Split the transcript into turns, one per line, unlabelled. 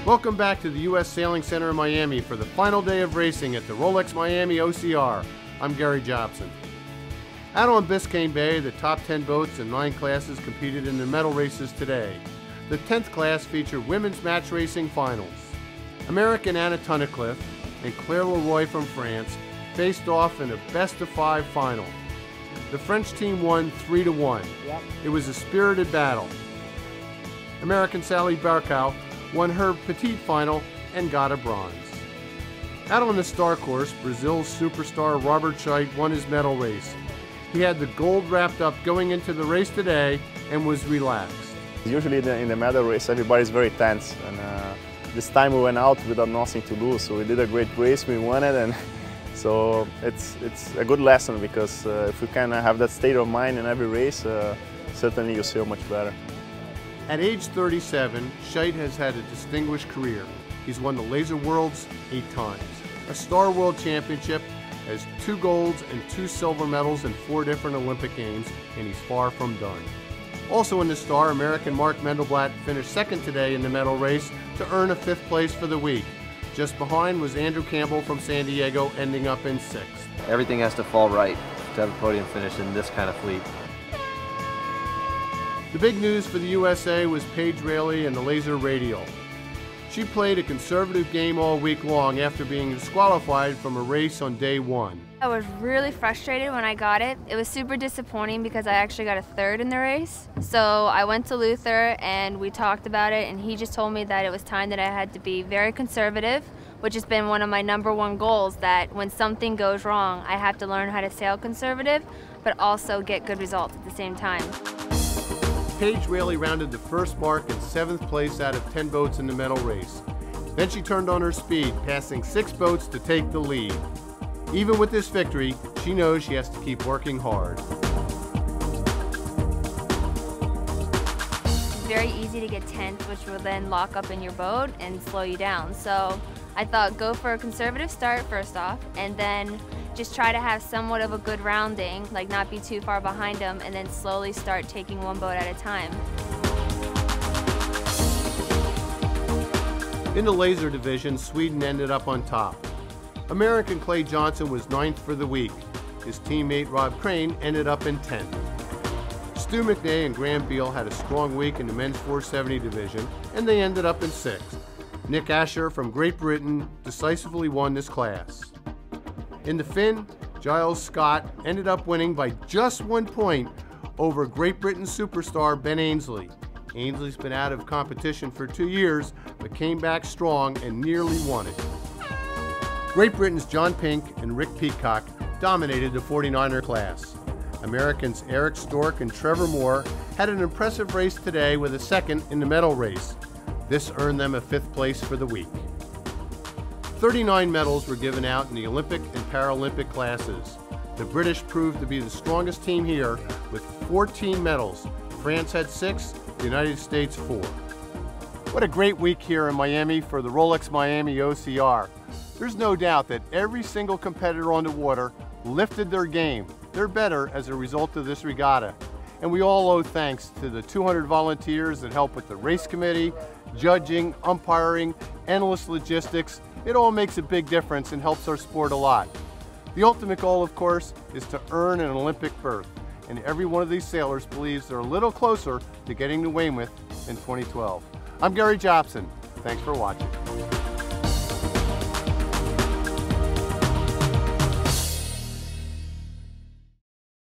Welcome back to the U.S. Sailing Center in Miami for the final day of racing at the Rolex Miami OCR. I'm Gary Jobson. Out on Biscayne Bay, the top 10 boats in 9 classes competed in the medal races today. The 10th class featured women's match racing finals. American Anna Tunnicliffe and Claire Leroy from France faced off in a best-of-5 final. The French team won 3-1. It was a spirited battle. American Sally Barkow won her petite final and got a bronze. Out on the star course, Brazil's superstar Robert Scheidt won his medal race. He had the gold wrapped up going into the race today and was relaxed.
Usually in the medal race everybody's very tense, and this time we went out without nothing to lose, so we did a great race, we won it, and so it's a good lesson, because if we can have that state of mind in every race, certainly you sail much better.
At age 37, Scheidt has had a distinguished career. He's won the Laser Worlds 8 times, a Star World Championship, has 2 golds and 2 silver medals in 4 different Olympic Games, and he's far from done. Also in the Star, American Mark Mendelblatt finished second today in the medal race to earn a 5th place for the week. Just behind was Andrew Campbell from San Diego, ending up in 6th.
Everything has to fall right to have a podium finish in this kind of fleet.
The big news for the USA was Paige Raley and the Laser Radial. She played a conservative game all week long after being disqualified from a race on day 1.
I was really frustrated when I got it. It was super disappointing because I actually got a 3rd in the race. So I went to Luther and we talked about it, and he just told me that it was time that I had to be very conservative, which has been one of my #1 goals, that when something goes wrong, I have to learn how to sail conservative, but also get good results at the same time.
Paige Raley rounded the first mark in 7th place out of 10 boats in the medal race. Then she turned on her speed, passing 6 boats to take the lead. Even with this victory, she knows she has to keep working hard.
Very easy to get tense, which will then lock up in your boat and slow you down. So I thought, go for a conservative start first off, and then just try to have somewhat of a good rounding, like not be too far behind them, and then slowly start taking 1 boat at a time.
In the Laser division, Sweden ended up on top. American Clay Johnson was 9th for the week. His teammate Rob Crane ended up in 10th. Stu McNay and Graham Beal had a strong week in the men's 470 division, and they ended up in 6th. Nick Asher from Great Britain decisively won this class. In the Finn, Giles Scott ended up winning by just 1 point over Great Britain superstar Ben Ainsley. Ainsley's been out of competition for 2 years, but came back strong and nearly won it. Great Britain's John Pink and Rick Peacock dominated the 49er class. Americans Eric Stork and Trevor Moore had an impressive race today with a 2nd in the medal race. This earned them a 5th place for the week. 39 medals were given out in the Olympic and Paralympic classes. The British proved to be the strongest team here with 14 medals. France had 6, the United States 4. What a great week here in Miami for the Rolex Miami OCR. There's no doubt that every single competitor on the water lifted their game. They're better as a result of this regatta. And we all owe thanks to the 200 volunteers that help with the race committee, judging, umpiring, endless logistics. It all makes a big difference and helps our sport a lot. The ultimate goal, of course, is to earn an Olympic berth. And every one of these sailors believes they're a little closer to getting to Weymouth in 2012. I'm Gary Jobson. Thanks for watching.